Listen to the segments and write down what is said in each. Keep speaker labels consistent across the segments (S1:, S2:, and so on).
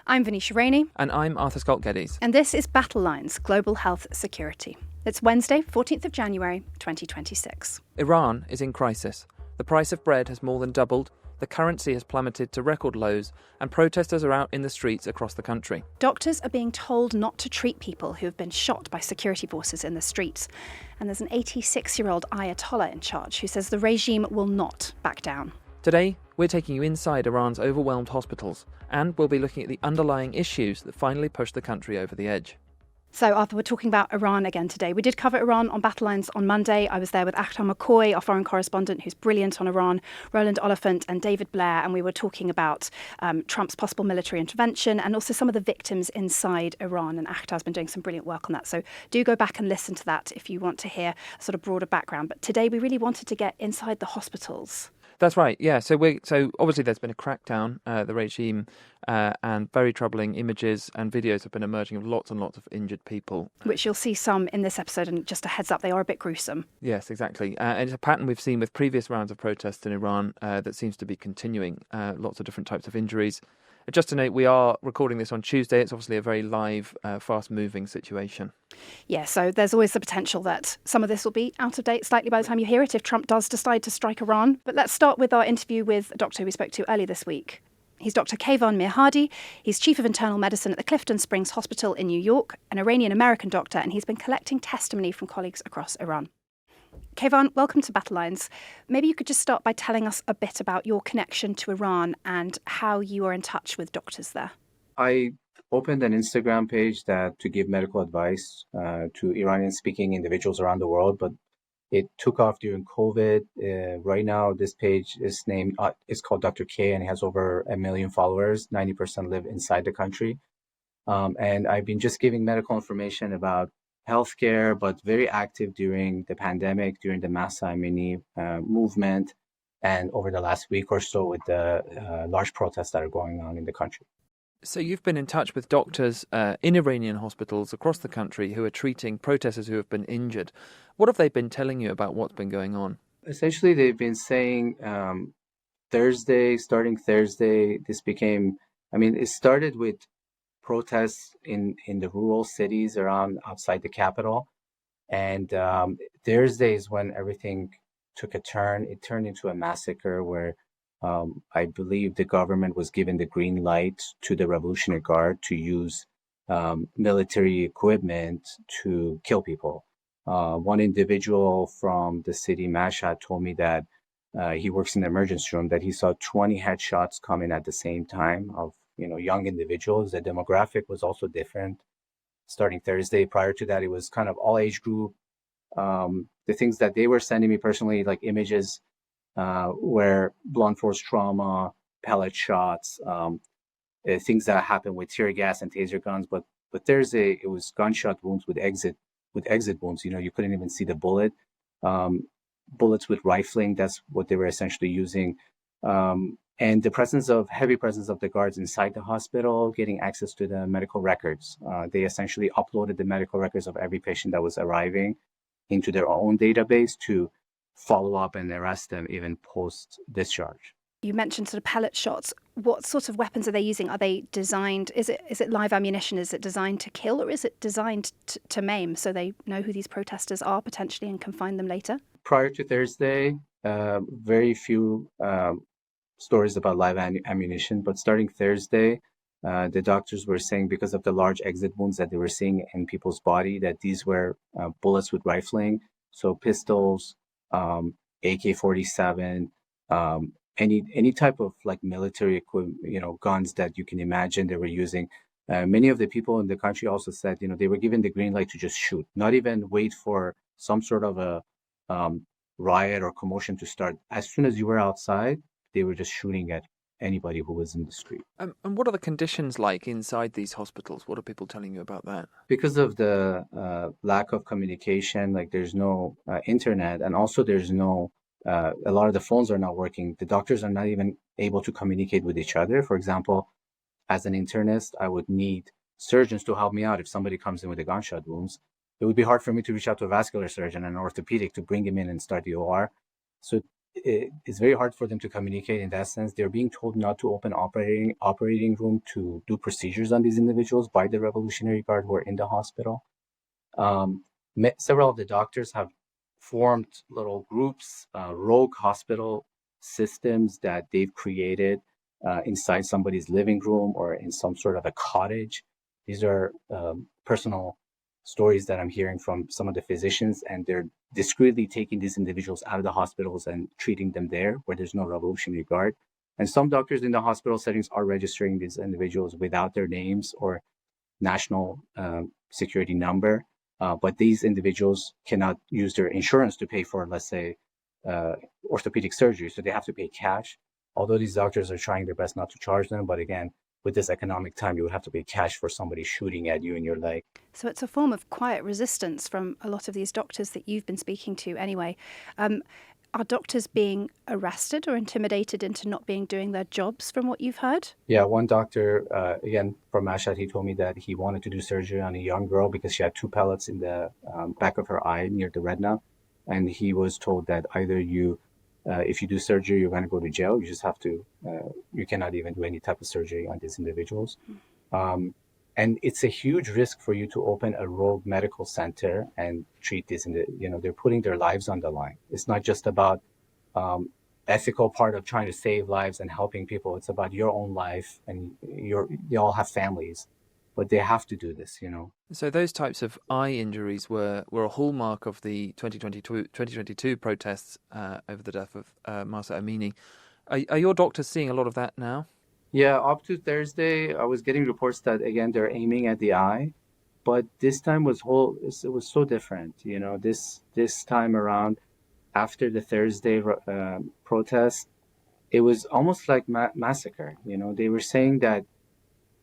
S1: I'm Venetia Rainey.
S2: And I'm Arthur Scott-Geddes.
S1: And this is Battle Lines, Global Health Security. It's Wednesday, 14th of January, 2026.
S2: Iran is in crisis. The price of bread has more than doubled, the currency has plummeted to record lows, and protesters are out in the streets across the country.
S1: Doctors are being told not to treat people who have been shot by security forces in the streets. And there's an 86-year-old Ayatollah in charge who says the regime will not back down.
S2: Today, we're taking you inside Iran's overwhelmed hospitals, and we'll be looking at the underlying issues that finally pushed the country over the edge.
S1: So, Arthur, we're talking about Iran again today. We did cover Iran on Battle Lines on Monday. I was there with Akhtar McCoy, our foreign correspondent, who's brilliant on Iran, Roland Oliphant and David Blair, and we were talking about Trump's possible military intervention and also some of the victims inside Iran. And Akhtar's been doing some brilliant work on that. So do go back and listen to that if you want to hear a sort of broader background. But today we really wanted to get inside the hospitals.
S2: That's right, yeah. So obviously there's been a crackdown, the regime, and very troubling images and videos have been emerging of lots and lots of injured people.
S1: Which you'll see some in this episode, and just a heads up, they are a bit gruesome.
S2: Yes, exactly. And it's a pattern we've seen with previous rounds of protests in Iran that seems to be continuing. Lots of different types of injuries. Just to note, we are recording this on Tuesday. It's obviously a very live, fast-moving situation.
S1: Yeah, so there's always the potential that some of this will be out of date slightly by the time you hear it if Trump does decide to strike Iran. But let's start with our interview with a doctor we spoke to earlier this week. He's Dr Kayvan Mirhadi. He's Chief of Internal Medicine at the Clifton Springs Hospital in New York, an Iranian-American doctor, and he's been collecting testimony from colleagues across Iran. Kayvan, welcome to Battle Lines. Maybe you could just start by telling us a bit about your connection to Iran and how you are in touch with doctors there.
S3: I opened an Instagram page to give medical advice to Iranian-speaking individuals around the world, but it took off during COVID. Right now, this page is named, it's called Dr. K, and it has over 1 million followers. 90% live inside the country. And I've been just giving medical information about healthcare, but very active during the pandemic, during the Mahsa Amini movement, and over the last week or so with the large protests that are going on in the country.
S2: So you've been in touch with doctors in Iranian hospitals across the country who are treating protesters who have been injured. What have they been telling you about what's been going on?
S3: Essentially, they've been saying starting Thursday, it started with protests in the rural cities outside the capital. And Thursday is when everything took a turn. It turned into a massacre where I believe the government was given the green light to the Revolutionary Guard to use military equipment to kill people. One individual from the city, Mashhad, told me that he works in the emergency room, that he saw 20 headshots coming at the same time of young individuals. The demographic was also different. Starting Thursday, prior to that, it was kind of all age group. The things that they were sending me personally, like images where blunt force trauma, pellet shots, things that happened with tear gas and taser guns. But Thursday, it was gunshot wounds with exit wounds. You couldn't even see the bullet. Bullets with rifling, that's what they were essentially using. And the heavy presence of the guards inside the hospital, getting access to the medical records. They essentially uploaded the medical records of every patient that was arriving into their own database to follow up and arrest them even post-discharge.
S1: You mentioned sort of pellet shots. What sort of weapons are they using? Are they designed, is it live ammunition? Is it designed to kill, or is it designed to maim so they know who these protesters are potentially and can find them later?
S3: Prior to Thursday, very few stories about live ammunition, but starting Thursday, the doctors were saying because of the large exit wounds that they were seeing in people's body, that these were bullets with rifling, so pistols, AK-47, any type of like military equipment, guns that you can imagine they were using. Many of the people in the country also said, they were given the green light to just shoot, not even wait for some sort of a riot or commotion to start. As soon as you were outside, they were just shooting at anybody who was in the street.
S2: And what are the conditions like inside these hospitals? What are people telling you about that?
S3: Because of the lack of communication, like there's no internet, and also there's no, a lot of the phones are not working. The doctors are not even able to communicate with each other. For example, as an internist, I would need surgeons to help me out if somebody comes in with a gunshot wounds. It would be hard for me to reach out to a vascular surgeon and an orthopedic to bring him in and start the OR. So it's very hard for them to communicate in that sense. They're being told not to open operating room to do procedures on these individuals by the Revolutionary Guard who are in the hospital. Several of the doctors have formed little groups, rogue hospital systems that they've created inside somebody's living room or in some sort of a cottage. These are personal stories that I'm hearing from some of the physicians, and they're discreetly taking these individuals out of the hospitals and treating them there where there's no Revolutionary Guard. And some doctors in the hospital settings are registering these individuals without their names or national security number. But these individuals cannot use their insurance to pay for, let's say, orthopedic surgery. So they have to pay cash. Although these doctors are trying their best not to charge them. But again, with this economic time, you would have to pay cash for somebody shooting at you in your leg.
S1: So it's a form of quiet resistance from a lot of these doctors that you've been speaking to anyway. Are doctors being arrested or intimidated into not doing their jobs from what you've heard?
S3: Yeah, one doctor, again, from Mashhad, he told me that he wanted to do surgery on a young girl because she had 2 pellets in the back of her eye near the retina. And he was told that either if you do surgery, you're going to go to jail. You just have to, you cannot even do any type of surgery on these individuals. And it's a huge risk for you to open a rogue medical center and treat these, they're putting their lives on the line. It's not just about ethical part of trying to save lives and helping people. It's about your own life, and they all have families, but they have to do this,
S2: So those types of eye injuries were a hallmark of the 2022 protests over the death of Mahsa Amini. Are your doctors seeing a lot of that now?
S3: Yeah, up to Thursday, I was getting reports that, again, they're aiming at the eye, but this time it was so different. This time around, after the Thursday protest, it was almost like massacre. They were saying that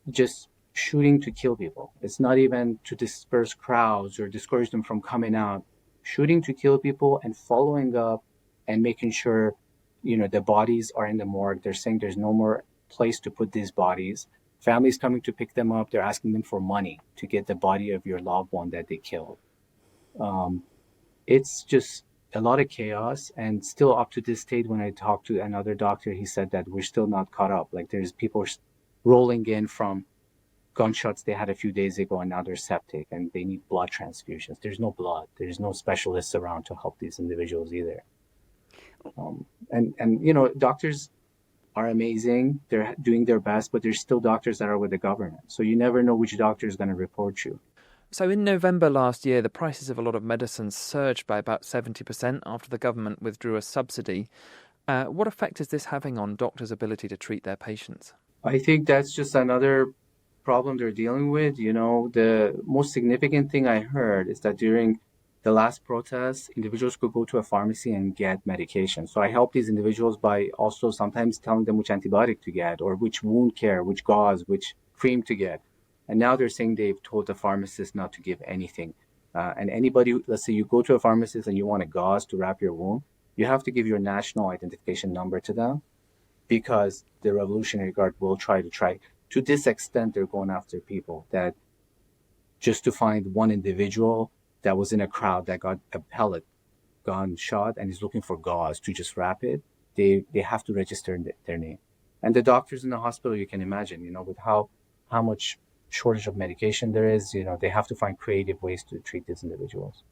S3: just shooting to kill people. It's not even to disperse crowds or discourage them from coming out. Shooting to kill people and following up and making sure, the bodies are in the morgue. They're saying there's no more place to put these bodies. Families coming to pick them up, they're asking them for money to get the body of your loved one that they killed. It's just a lot of chaos, and still up to this state, when I talked to another doctor, he said that we're still not caught up. Like, there's people rolling in from gunshots they had a few days ago, and now they're septic and they need blood transfusions. There's no blood. There's no specialists around to help these individuals either. Doctors are amazing. They're doing their best, but there's still doctors that are with the government. So you never know which doctor is going to report you.
S2: So in November last year, the prices of a lot of medicines surged by about 70% after the government withdrew a subsidy. What effect is this having on doctors' ability to treat their patients?
S3: I think that's just another problem they're dealing with. The most significant thing I heard is that during the last protest, individuals could go to a pharmacy and get medication. So I help these individuals by also sometimes telling them which antibiotic to get, or which wound care, which gauze, which cream to get. And now they're saying they've told the pharmacist not to give anything. And anybody, let's say you go to a pharmacist and you want a gauze to wrap your wound, you have to give your national identification number to them, because the Revolutionary Guard will try. To this extent, they're going after people that just to find one individual that was in a crowd that got a pellet gun shot and is looking for gauze to just wrap it, they have to register their name. And the doctors in the hospital, you can imagine, with how much shortage of medication there is, they have to find creative ways to treat these individuals.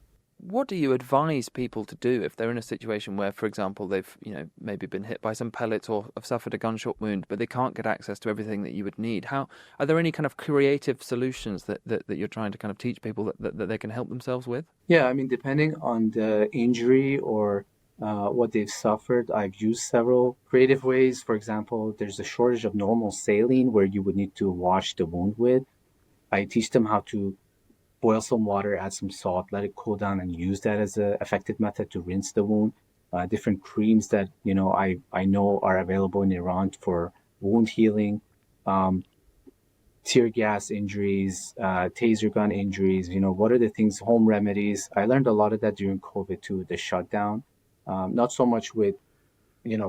S2: What do you advise people to do if they're in a situation where, for example, they've maybe been hit by some pellets or have suffered a gunshot wound, but they can't get access to everything that you would need? Are there any kind of creative solutions that you're trying to kind of teach people that they can help themselves with?
S3: Yeah, I mean, depending on the injury or what they've suffered, I've used several creative ways. For example, there's a shortage of normal saline where you would need to wash the wound with. I teach them how to boil some water, add some salt, let it cool down, and use that as an effective method to rinse the wound. Different creams that I know are available in Iran for wound healing, tear gas injuries, taser gun injuries. What are the things, home remedies? I learned a lot of that during COVID too, the shutdown. Not so much with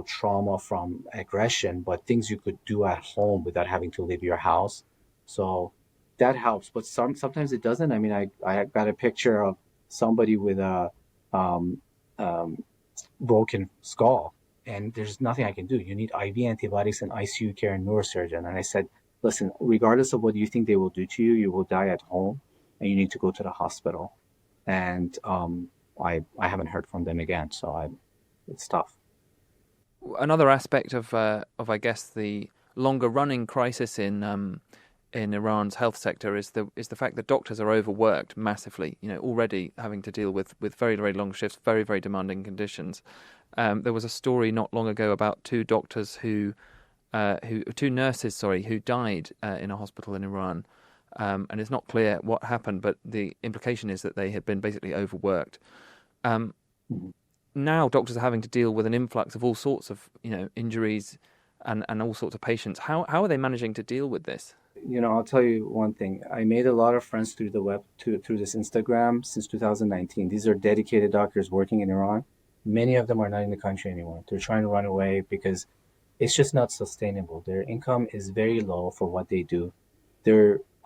S3: trauma from aggression, but things you could do at home without having to leave your house. So that helps, but sometimes it doesn't. I mean, I got a picture of somebody with a broken skull, and there's nothing I can do. You need IV antibiotics and ICU care and neurosurgeon. And I said, listen, regardless of what you think they will do to you, you will die at home and you need to go to the hospital. And I haven't heard from them again. So it's tough.
S2: Another aspect of I guess the longer running crisis in Iran's health sector is the fact that doctors are overworked massively. Already having to deal with very, very long shifts, very, very demanding conditions. There was a story not long ago about two nurses, who died in a hospital in Iran, and it's not clear what happened, but the implication is that they had been basically overworked. Now doctors are having to deal with an influx of all sorts of injuries and all sorts of patients. How are they managing to deal with this?
S3: I'll tell you one thing. I made a lot of friends through the web, through this Instagram since 2019. These are dedicated doctors working in Iran. Many of them are not in the country anymore. They're trying to run away because it's just not sustainable. Their income is very low for what they do.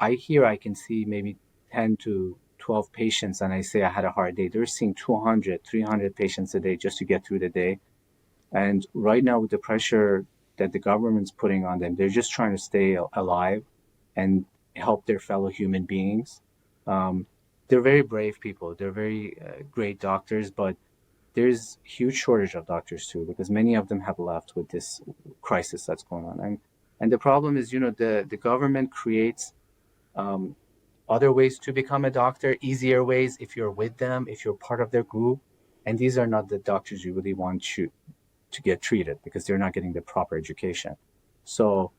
S3: I can see maybe 10 to 12 patients, and I say I had a hard day. They're seeing 200, 300 patients a day just to get through the day. And right now, with the pressure that the government's putting on them, they're just trying to stay alive and help their fellow human beings. They're very brave people. They're very great doctors, but there's huge shortage of doctors too, because many of them have left with this crisis that's going on. And the problem is, the government creates other ways to become a doctor, easier ways if you're with them, if you're part of their group. And these are not the doctors you really want to get treated because they're not getting the proper education. So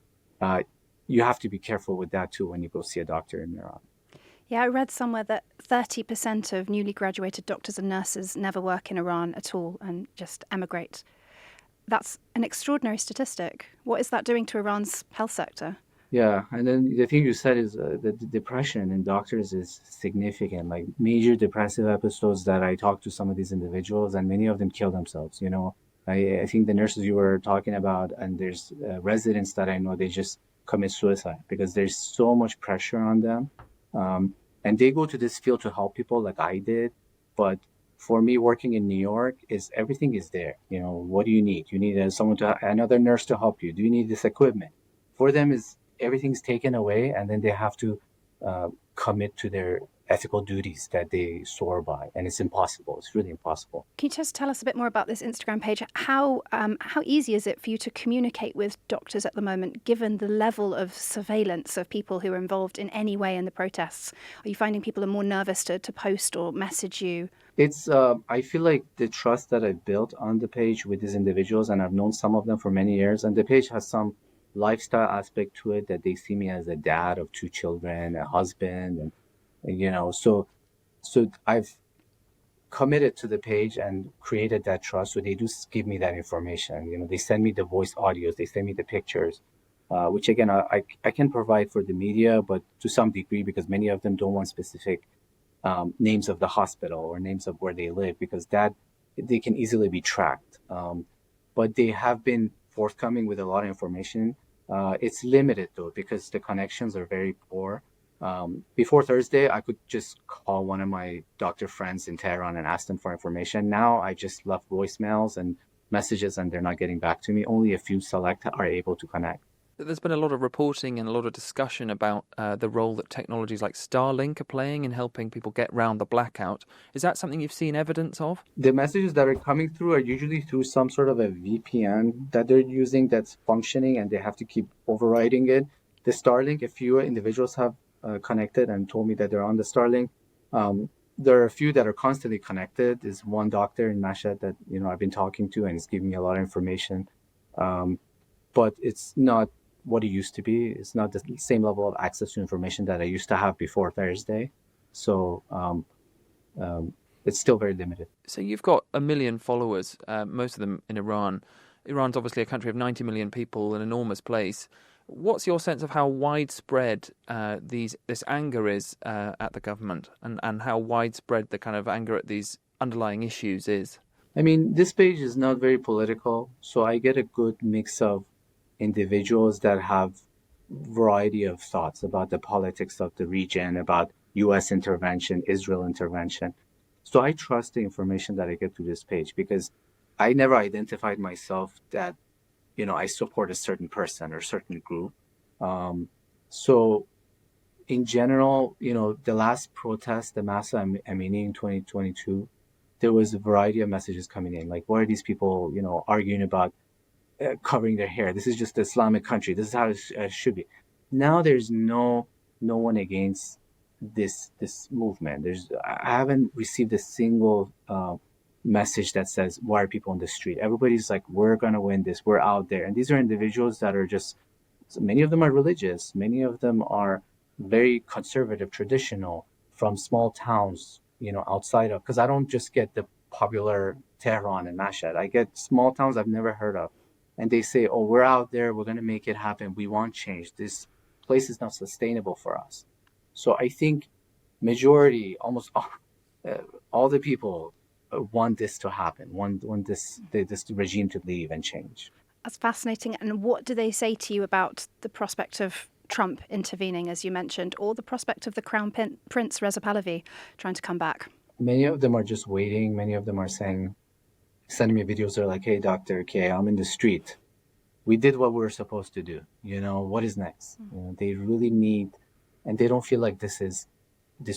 S3: you have to be careful with that too when you go see a doctor in Iran.
S1: Yeah, I read somewhere that 30% of newly graduated doctors and nurses never work in Iran at all and just emigrate. That's an extraordinary statistic. What is that doing to Iran's health sector?
S3: Yeah, and then the thing you said is that the depression in doctors is significant, like major depressive episodes that I talked to some of these individuals, and many of them kill themselves. I think the nurses you were talking about, and there's residents that I know, they just commit suicide because there's so much pressure on them. And they go to this field to help people like I did. But for me, working in New York, everything is there. What do you need? You need another nurse to help you. Do you need this equipment? For them, everything's taken away, and then they have to commit to their ethical duties that they soar by, and it's impossible. It's really impossible.
S1: Can you just tell us a bit more about this Instagram page? How easy is it for you to communicate with doctors at the moment, given the level of surveillance of people who are involved in any way in the protests? Are you finding people are more nervous to post or message you?
S3: It's I feel like the trust that I've built on the page with these individuals, and I've known some of them for many years, and the page has some lifestyle aspect to it that they see me as a dad of 2 children, a husband, and so I've committed to the page and created that trust. So they do give me that information. They send me the voice audios, they send me the pictures, which again I can provide for the media, but to some degree, because many of them don't want specific names of the hospital or names of where they live, because that they can easily be tracked. But they have been forthcoming with a lot of information. It's limited though, because the connections are very poor. Before Thursday, I could just call one of my doctor friends in Tehran and ask them for information. Now I just left voicemails and messages, and they're not getting back to me. Only a few select are able to connect.
S2: There's been a lot of reporting and a lot of discussion about the role that technologies like Starlink are playing in helping people get round the blackout. Is that something you've seen evidence of?
S3: The messages that are coming through are usually through some sort of a VPN that they're using that's functioning, and they have to keep overriding it. The Starlink, a few individuals have connected and told me that they're on the Starlink. There are a few that are constantly connected. There's one doctor in Mashhad that I've been talking to, and he's giving me a lot of information. But it's not what it used to be. It's not the same level of access to information that I used to have before Thursday. So it's still very limited.
S2: So you've got 1 million followers, most of them in Iran. Iran's obviously a country of 90 million people, an enormous place. What's your sense of how widespread this anger is at the government, and how widespread the kind of anger at these underlying issues is?
S3: I mean, this page is not very political, so I get a good mix of individuals that have variety of thoughts about the politics of the region, about U.S. intervention, Israel intervention. So I trust the information that I get through this page, because I never identified myself that, I support a certain person or certain group. So in general, the last protest, the Masa Amini in 2022, there was a variety of messages coming in. Like, why are these people, arguing about covering their hair? This is just an Islamic country. This is how it should be. Now there's no one against this movement. I haven't received a single message that says, why are people on the street? Everybody's like, we're gonna win this. We're out there, and these are individuals that are just. So many of them are religious. Many of them are very conservative, traditional, from small towns, outside of. Because I don't just get the popular Tehran and Mashhad. I get small towns I've never heard of, and they say, "Oh, we're out there. We're gonna make it happen. We want change. This place is not sustainable for us." So I think majority, almost all the people want this to happen. Want this regime to leave and change.
S1: That's fascinating. And what do they say to you about the prospect of Trump intervening, as you mentioned, or the prospect of the Crown Prince Reza Pahlavi trying to come back?
S3: Many of them are just waiting. Many of them are sending me videos. They're like, "Hey, Dr. K, I'm in the street. We did what we were supposed to do. What is next?" They really need, and they don't feel like this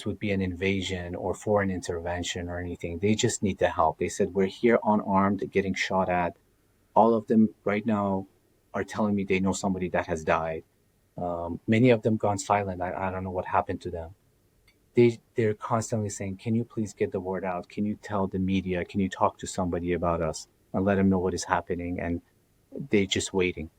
S3: would be an invasion or foreign intervention or anything. They just need the help. They said, "We're here unarmed, getting shot at." All of them right now are telling me they know somebody that has died. Many of them gone silent. I don't know what happened to them. They're constantly saying, "Can you please get the word out? Can you tell the media? Can you talk to somebody about us and let them know what is happening?" And they're just waiting.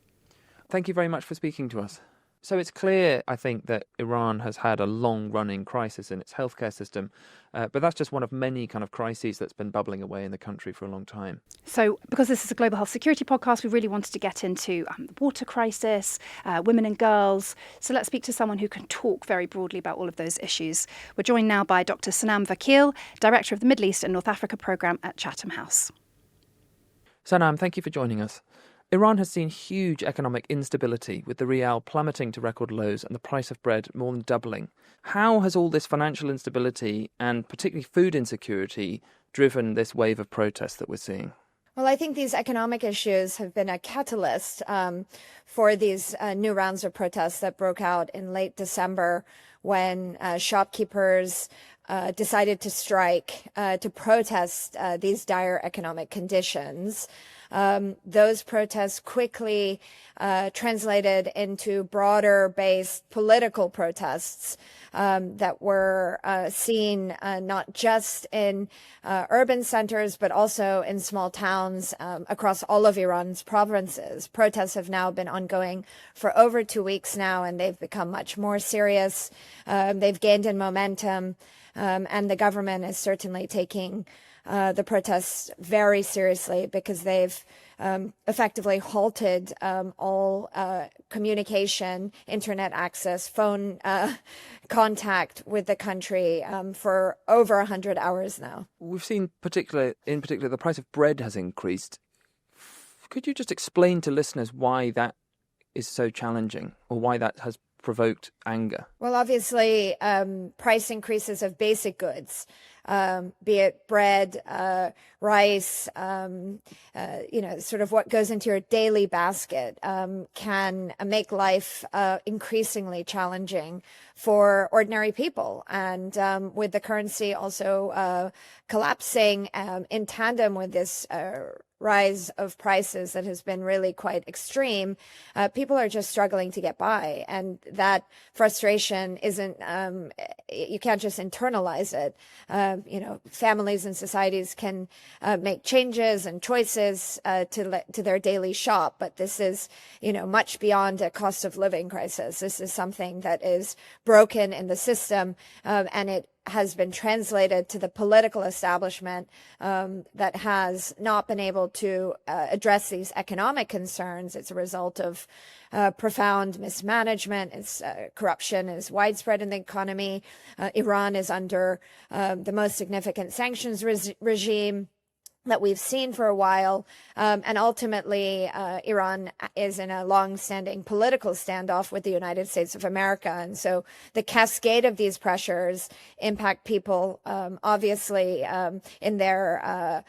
S2: Thank you very much for speaking to us. So it's clear, I think, that Iran has had a long-running crisis in its healthcare system, but that's just one of many kind of crises that's been bubbling away in the country for a long time.
S1: So because this is a global health security podcast, we really wanted to get into the water crisis, women and girls. So let's speak to someone who can talk very broadly about all of those issues. We're joined now by Dr Sanam Vakil, Director of the Middle East and North Africa Programme at Chatham House.
S2: Sanam, thank you for joining us. Iran has seen huge economic instability, with the rial plummeting to record lows and the price of bread more than doubling. How has all this financial instability and particularly food insecurity driven this wave of protests that we're seeing?
S4: Well, I think these economic issues have been a catalyst for these new rounds of protests that broke out in late December when shopkeepers decided to strike to protest these dire economic conditions. Those protests quickly translated into broader-based political protests that were seen not just in urban centers, but also in small towns across all of Iran's provinces. Protests have now been ongoing for over 2 weeks now, and they've become much more serious. They've gained in momentum, and the government is certainly taking the protests very seriously because they've effectively halted all communication, internet access, phone contact with the country for over 100 hours now.
S2: We've seen in particular, the price of bread has increased. Could you just explain to listeners why that is so challenging, or why that has provoked anger?
S4: Well, obviously, price increases of basic goods, be it bread, rice, sort of what goes into your daily basket, can make life increasingly challenging for ordinary people. And with the currency also collapsing in tandem with this rise of prices that has been really quite extreme, people are just struggling to get by. And that frustration isn't, you can't just internalize it. Families and societies can make changes and choices to their daily shop, but this is, much beyond a cost of living crisis. This is something that is broken in the system, and it has been translated to the political establishment that has not been able to address these economic concerns. It's a result of profound mismanagement. Corruption is widespread in the economy. Iran is under the most significant sanctions regime. that we've seen for a while. And ultimately, Iran is in a long-standing political standoff with the United States of America. And so the cascade of these pressures impact people, obviously, in their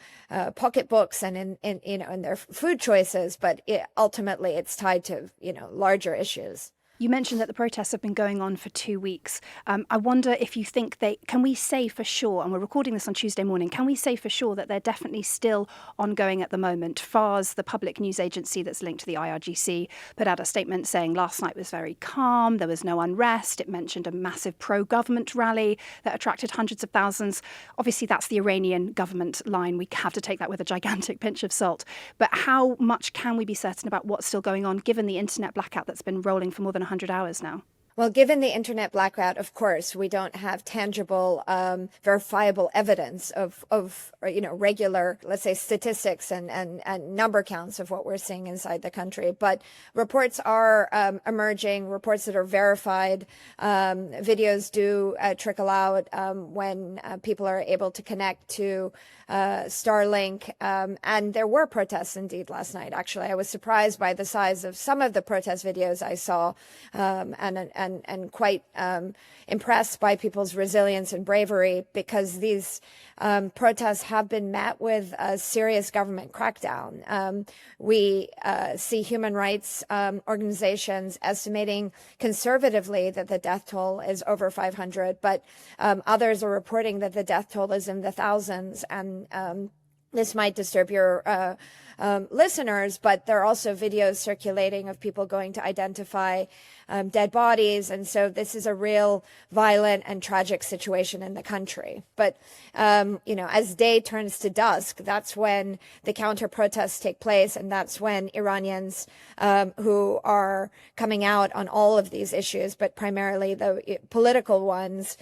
S4: pocketbooks and in their food choices. But ultimately, it's tied to, larger issues.
S1: You mentioned that the protests have been going on for 2 weeks. I wonder if you think can we say for sure, and we're recording this on Tuesday morning, can we say for sure that they're definitely still ongoing at the moment? FARS, the public news agency that's linked to the IRGC, put out a statement saying last night was very calm, there was no unrest. It mentioned a massive pro-government rally that attracted hundreds of thousands. Obviously, that's the Iranian government line. We have to take that with a gigantic pinch of salt. But how much can we be certain about what's still going on, given the internet blackout that's been rolling for more than 100 hours now?
S4: Well, given the internet blackout, of course, we don't have tangible, verifiable evidence of regular, let's say, statistics and number counts of what we're seeing inside the country. But reports are emerging, reports that are verified. Videos do trickle out when people are able to connect to Starlink. And there were protests indeed last night. Actually, I was surprised by the size of some of the protest videos I saw, and quite impressed by people's resilience and bravery, because these protests have been met with a serious government crackdown. We see human rights organizations estimating conservatively that the death toll is over 500, but others are reporting that the death toll is in the thousands. And this might disturb your listeners, but there are also videos circulating of people going to identify dead bodies. And so this is a real violent and tragic situation in the country. But, as day turns to dusk, that's when the counter protests take place. And that's when Iranians who are coming out on all of these issues, but primarily the political ones,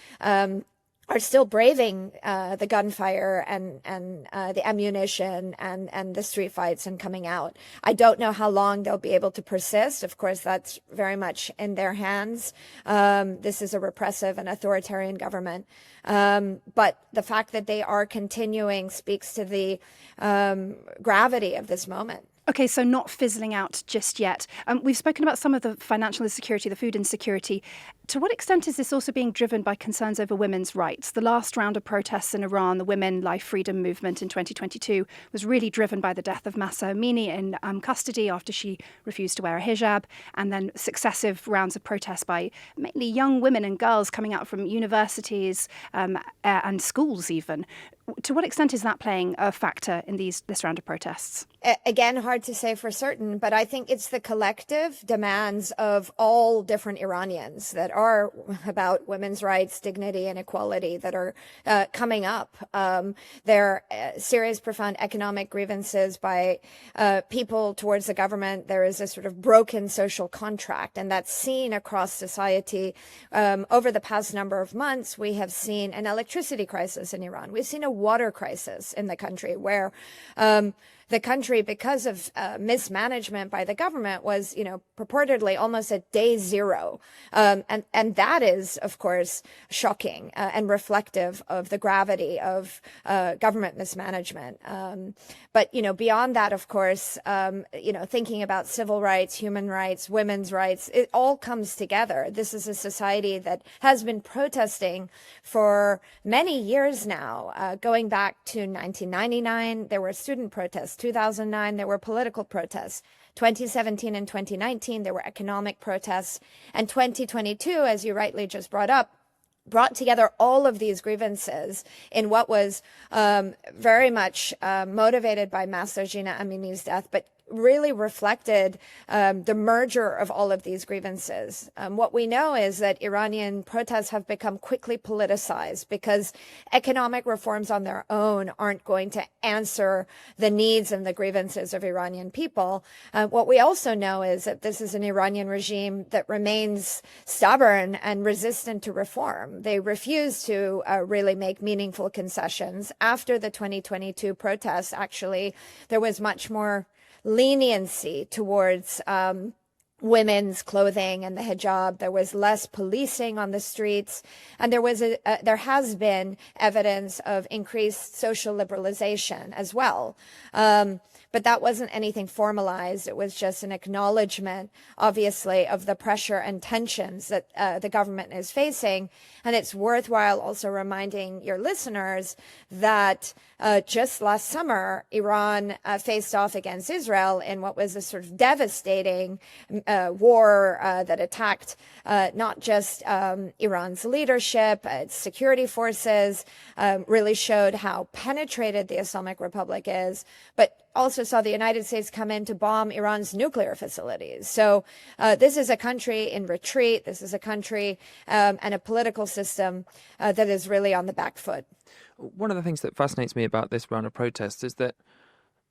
S4: are still braving the gunfire and the ammunition and the street fights and coming out. I don't know how long they'll be able to persist. Of course, that's very much in their hands. This is a repressive and authoritarian government. But the fact that they are continuing speaks to the gravity of this moment.
S1: Okay, so not fizzling out just yet. We've spoken about some of the financial insecurity, the food insecurity. To what extent is this also being driven by concerns over women's rights? The last round of protests in Iran, the Women Life Freedom Movement in 2022, was really driven by the death of Mahsa Amini in custody after she refused to wear a hijab, and then successive rounds of protests by mainly young women and girls coming out from universities and schools even. To what extent is that playing a factor in this round of protests?
S4: Again, hard to say for certain, but I think it's the collective demands of all different Iranians that are about women's rights, dignity, and equality that are coming up. There are serious, profound economic grievances by people towards the government. There is a sort of broken social contract, and that's seen across society. Over the past number of months, we have seen an electricity crisis in Iran. We've seen a water crisis in the country where the country, because of mismanagement by the government, was, purportedly almost at day zero. And that is, of course, shocking and reflective of the gravity of government mismanagement. But, beyond that, of course, thinking about civil rights, human rights, women's rights, it all comes together. This is a society that has been protesting for many years now, going back to 1999. There were student protests. 2009, there were political protests. 2017 and 2019, there were economic protests. And 2022, as you rightly just brought together all of these grievances in what was very much motivated by Mahsa Amini's death, but really reflected the merger of all of these grievances. What we know is that Iranian protests have become quickly politicized because economic reforms on their own aren't going to answer the needs and the grievances of Iranian people. What we also know is that this is an Iranian regime that remains stubborn and resistant to reform. They refuse to really make meaningful concessions. After the 2022 protests, actually, there was much more leniency towards women's clothing and the hijab. There was less policing on the streets, and there has been evidence of increased social liberalization as well. But that wasn't anything formalized. It was just an acknowledgement, obviously, of the pressure and tensions that the government is facing. And it's worthwhile also reminding your listeners that just last summer, Iran faced off against Israel in what was a sort of devastating war that attacked not just Iran's leadership, its security forces, really showed how penetrated the Islamic Republic is, but also saw the United States come in to bomb Iran's nuclear facilities. So this is a country in retreat. This is a country and a political system that is really on the back foot.
S2: One of the things that fascinates me about this round of protests is that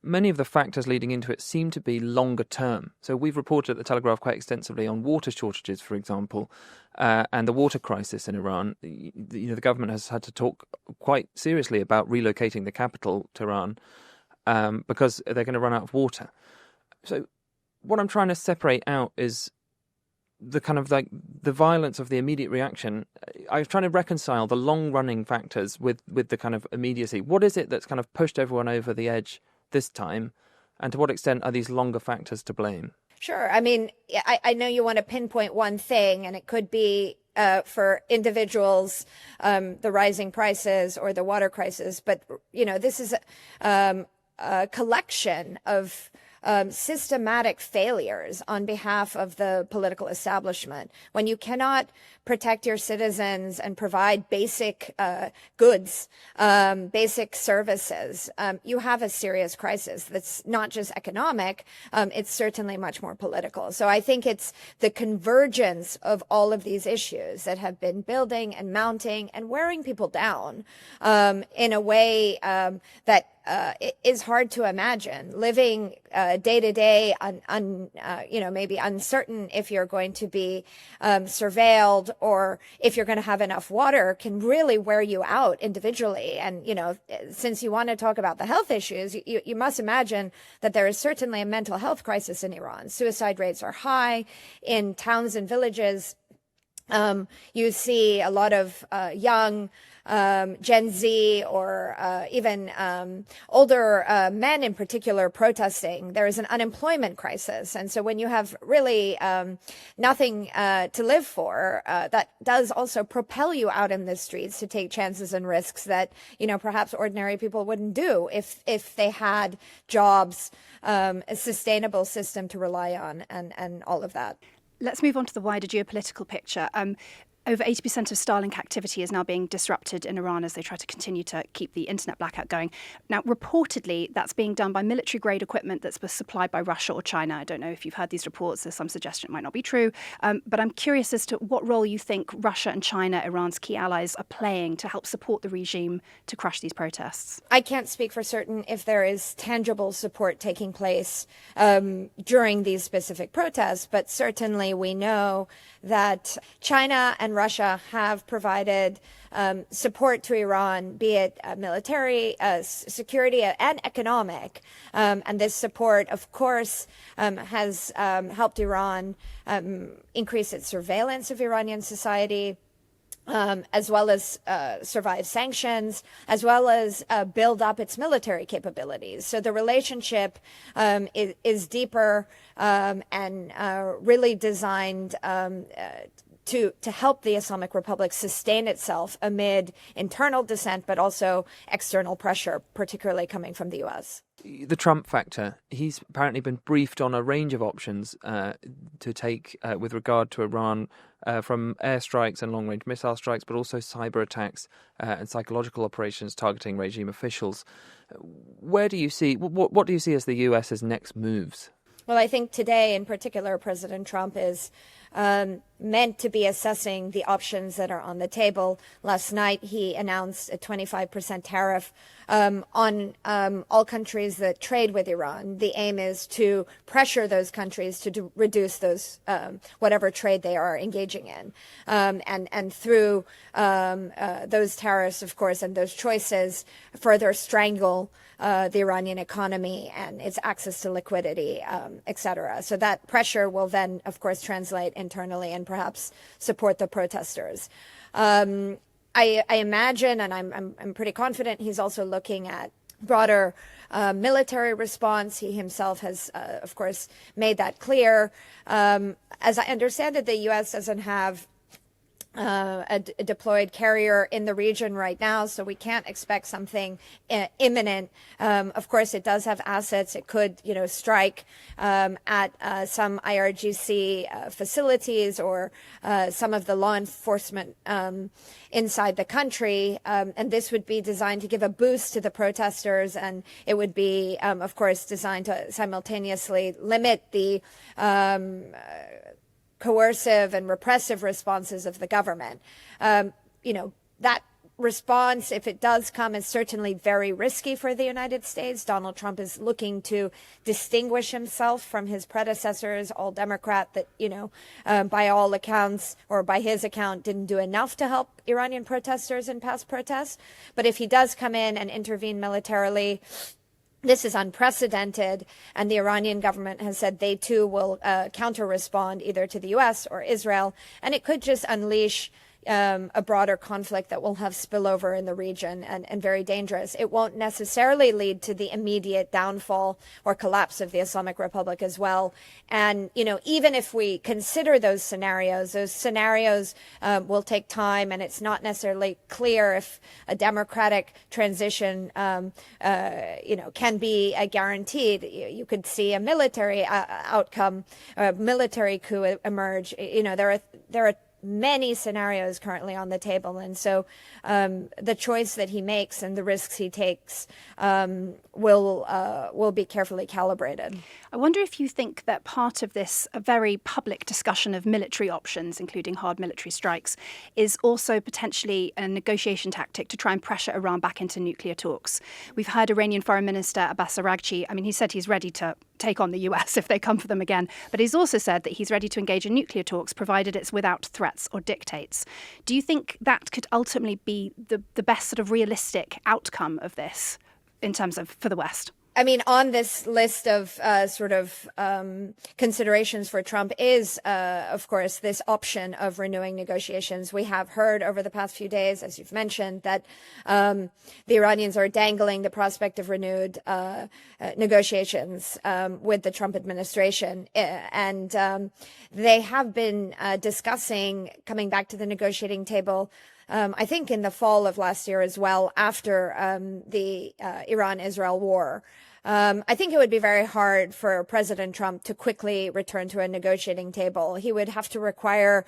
S2: many of the factors leading into it seem to be longer term. So we've reported at the Telegraph quite extensively on water shortages, for example, and the water crisis in Iran. The government has had to talk quite seriously about relocating the capital, Tehran, because they're going to run out of water. So what I'm trying to separate out is the kind of like the violence of the immediate reaction. I was trying to reconcile the long-running factors with the kind of immediacy. What is it that's kind of pushed everyone over the edge this time, and to what extent are these longer factors to blame?
S4: Sure. I mean, I know you want to pinpoint one thing, and it could be for individuals, the rising prices or the water crisis. But, this is a collection of systematic failures on behalf of the political establishment. When you cannot protect your citizens and provide basic goods, basic services, you have a serious crisis that's not just economic, it's certainly much more political. So I think it's the convergence of all of these issues that have been building and mounting and wearing people down in a way that it is hard to imagine. Living day to day, maybe uncertain if you're going to be surveilled or if you're going to have enough water can really wear you out individually. And, since you want to talk about the health issues, you must imagine that there is certainly a mental health crisis in Iran. Suicide rates are high in towns and villages. You see a lot of young Gen Z or even older men in particular protesting. There is an unemployment crisis. And so when you have really nothing to live for, that does also propel you out in the streets to take chances and risks that, perhaps ordinary people wouldn't do if they had jobs, a sustainable system to rely on and all of that.
S1: Let's move on to the wider geopolitical picture. Over 80% of Starlink activity is now being disrupted in Iran as they try to continue to keep the internet blackout going. Now, reportedly, that's being done by military-grade equipment that's supplied by Russia or China. I don't know if you've heard these reports. There's some suggestion it might not be true. But I'm curious as to what role you think Russia and China, Iran's key allies, are playing to help support the regime to crush these protests.
S4: I can't speak for certain if there is tangible support taking place during these specific protests, but certainly we know that China and Russia have provided support to Iran, be it military, security, and economic. And this support, of course, has helped Iran increase its surveillance of Iranian society, as well as survive sanctions, as well as build up its military capabilities. So the relationship is deeper and really designed to help the Islamic Republic sustain itself amid internal dissent, but also external pressure, particularly coming from the U.S.
S2: The Trump factor, he's apparently been briefed on a range of options to take with regard to Iran, from airstrikes and long-range missile strikes, but also cyber attacks and psychological operations targeting regime officials. What do you see as the US's next moves?
S4: Well, I think today in particular, President Trump is meant to be assessing the options that are on the table. Last night, he announced a 25% tariff on all countries that trade with Iran. The aim is to pressure those countries to reduce those whatever trade they are engaging in, and through those tariffs, of course, and those choices, further strangle the Iranian economy and its access to liquidity, et cetera. So that pressure will then, of course, translate internally and perhaps support the protesters. I imagine, and I'm pretty confident, he's also looking at broader military response. He himself has, of course, made that clear. As I understand it, the U.S. doesn't have a deployed carrier in the region right now, so we can't expect something imminent. Of course, it does have assets. It could, strike at some IRGC facilities or some of the law enforcement inside the country, and this would be designed to give a boost to the protesters, and it would be, of course, designed to simultaneously limit the coercive and repressive responses of the government. That response, if it does come, is certainly very risky for the United States. Donald Trump is looking to distinguish himself from his predecessors, all Democrat, that, by all accounts, or by his account, didn't do enough to help Iranian protesters in past protests. But if he does come in and intervene militarily, this is unprecedented, and the Iranian government has said they too will counter-respond either to the U.S. or Israel, and it could just unleash a broader conflict that will have spillover in the region and very dangerous. It won't necessarily lead to the immediate downfall or collapse of the Islamic Republic as well. And, even if we consider those scenarios will take time, and it's not necessarily clear if a democratic transition, can be guaranteed. You could see a military outcome, a military coup emerge. There are many scenarios currently on the table, and so the choice that he makes and the risks he takes will be carefully calibrated.
S1: I wonder if you think that part of this very public discussion of military options, including hard military strikes, is also potentially a negotiation tactic to try and pressure Iran back into nuclear talks. We've heard Iranian Foreign Minister Abbas Araghchi, he said he's ready to take on the US if they come for them again, but he's also said that he's ready to engage in nuclear talks provided it's without threats or dictates. Do you think that could ultimately be the best sort of realistic outcome of this in terms of for the West?
S4: On this list of considerations for Trump is, of course, this option of renewing negotiations. We have heard over the past few days, as you've mentioned, that the Iranians are dangling the prospect of renewed negotiations with the Trump administration. And they have been discussing coming back to the negotiating table, I think in the fall of last year as well, after the Iran-Israel war. I think it would be very hard for President Trump to quickly return to a negotiating table. He would have to require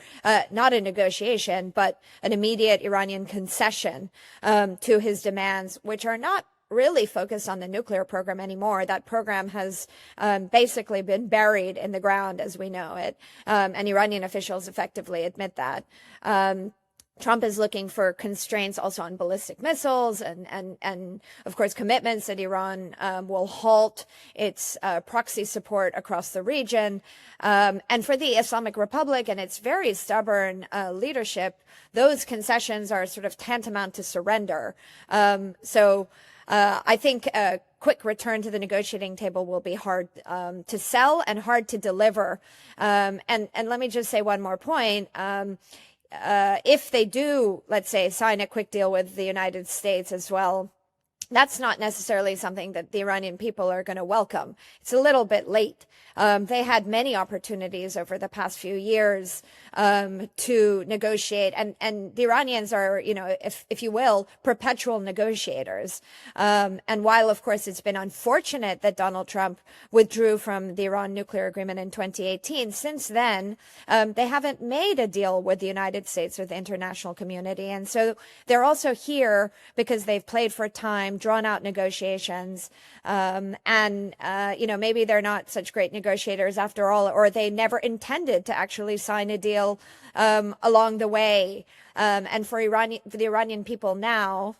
S4: not a negotiation, but an immediate Iranian concession to his demands, which are not really focused on the nuclear program anymore. That program has basically been buried in the ground as we know it, and Iranian officials effectively admit that. Trump is looking for constraints also on ballistic missiles and of course, commitments that Iran will halt its proxy support across the region. And for the Islamic Republic and its very stubborn leadership, those concessions are sort of tantamount to surrender. So I think a quick return to the negotiating table will be hard to sell and hard to deliver. And let me just say one more point. If they do, let's say, sign a quick deal with the United States as well, that's not necessarily something that the Iranian people are going to welcome. It's a little bit late. They had many opportunities over the past few years to negotiate, and the Iranians are, if you will, perpetual negotiators. And while, of course, it's been unfortunate that Donald Trump withdrew from the Iran nuclear agreement in 2018, since then, they haven't made a deal with the United States or the international community. And so they're also here because they've played for time, drawn out negotiations. Maybe they're not such great negotiators after all, or they never intended to actually sign a deal along the way. And for the Iranian people now,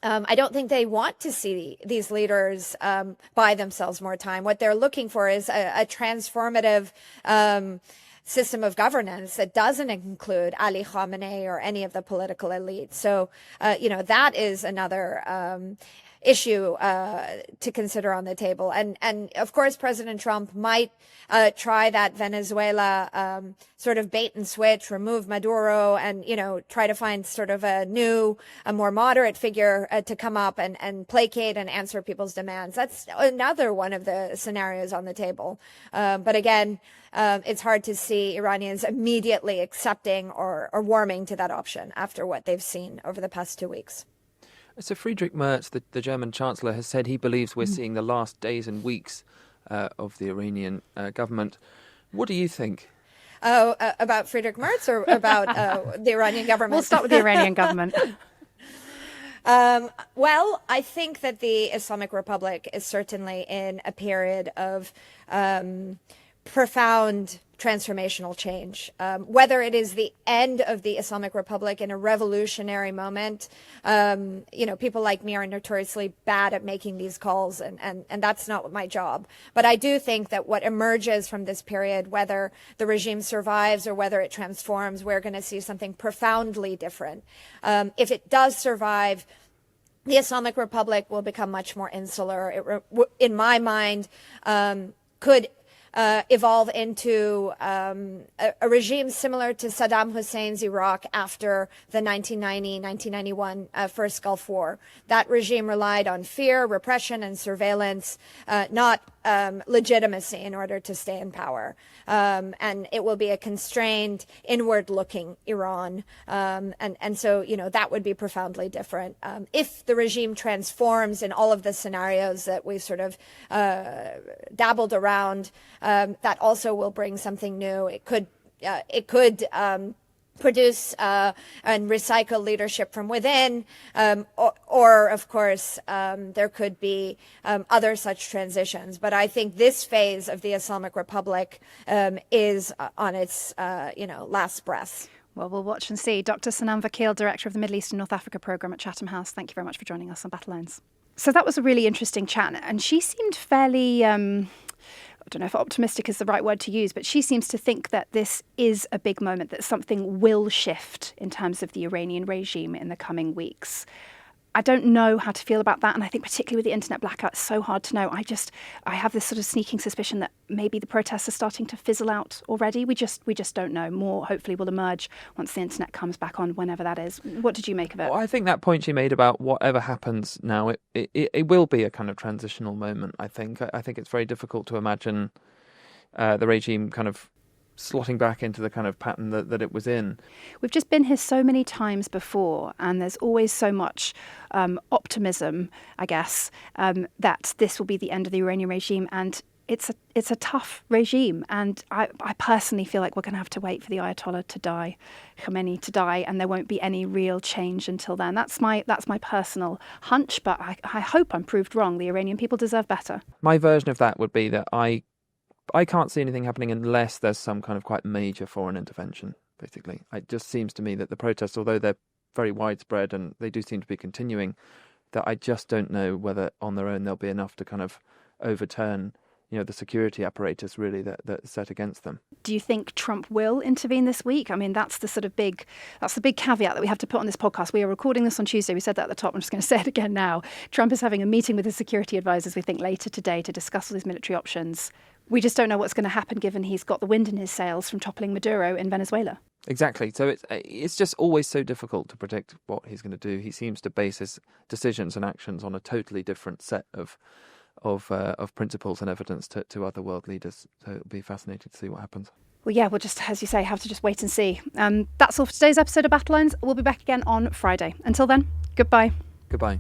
S4: I don't think they want to see these leaders buy themselves more time. What they're looking for is a transformative system of governance that doesn't include Ali Khamenei or any of the political elite. So, that is another issue to consider on the table. And of course, President Trump might try that Venezuela sort of bait and switch, remove Maduro, and, try to find sort of a more moderate figure to come up and placate and answer people's demands. That's another one of the scenarios on the table. But again, it's hard to see Iranians immediately accepting or warming to that option after what they've seen over the past 2 weeks.
S2: So Friedrich Merz, the German Chancellor, has said he believes we're seeing the last days and weeks of the Iranian government. What do you think?
S4: About Friedrich Merz or about the Iranian government?
S1: We'll start with the Iranian government.
S4: Well, I think that the Islamic Republic is certainly in a period of profound transformational change. Whether it is the end of the Islamic Republic in a revolutionary moment, people like me are notoriously bad at making these calls, and that's not my job. But I do think that what emerges from this period, whether the regime survives or whether it transforms, we're going to see something profoundly different. If it does survive, the Islamic Republic will become much more insular. In my mind, could evolve into a regime similar to Saddam Hussein's Iraq after the 1990-1991 first Gulf War. That regime relied on fear, repression, and surveillance, not legitimacy in order to stay in power. And it will be a constrained, inward-looking Iran. And so, that would be profoundly different. If the regime transforms in all of the scenarios that we've sort of dabbled around, that also will bring something new. It could produce and recycle leadership from within, or of course, there could be other such transitions. But I think this phase of the Islamic Republic is on its last breath.
S1: Well, we'll watch and see. Dr Sanam Vakil, Director of the Middle East and North Africa Programme at Chatham House, thank you very much for joining us on Battle Lines. So that was a really interesting chat, and she seemed fairly I don't know if optimistic is the right word to use, but she seems to think that this is a big moment, that something will shift in terms of the Iranian regime in the coming weeks. I don't know how to feel about that, and I think particularly with the internet blackout, it's so hard to know. I have this sort of sneaking suspicion that maybe the protests are starting to fizzle out already. We just don't know. More hopefully will emerge once the internet comes back on, whenever that is. What did you make of it?
S2: Well, I think that point she made about whatever happens now, it will be a kind of transitional moment. I think it's very difficult to imagine the regime kind of slotting back into the kind of pattern that it was in.
S1: We've just been here so many times before, and there's always so much optimism, I guess, that this will be the end of the Iranian regime, and it's a tough regime, and I personally feel like we're going to have to wait for the Ayatollah to die, Khamenei to die, and there won't be any real change until then. That's my personal hunch, but I hope I'm proved wrong. The Iranian people deserve better.
S2: My version of that would be that I can't see anything happening unless there's some kind of quite major foreign intervention, basically. It just seems to me that the protests, although they're very widespread and they do seem to be continuing, that I just don't know whether on their own there'll be enough to kind of overturn, the security apparatus really that's set against them.
S1: Do you think Trump will intervene this week? I mean, that's the big caveat that we have to put on this podcast. We are recording this on Tuesday. We said that at the top. I'm just going to say it again now. Trump is having a meeting with his security advisors, we think, later today to discuss all his military options. We just don't know what's going to happen given he's got the wind in his sails from toppling Maduro in Venezuela.
S2: Exactly. So it's just always so difficult to predict what he's going to do. He seems to base his decisions and actions on a totally different set of principles and evidence to other world leaders. So it'll be fascinating to see what happens.
S1: Well, yeah, we'll just, as you say, have to just wait and see. That's all for today's episode of Battle Lines. We'll be back again on Friday. Until then, goodbye.
S2: Goodbye.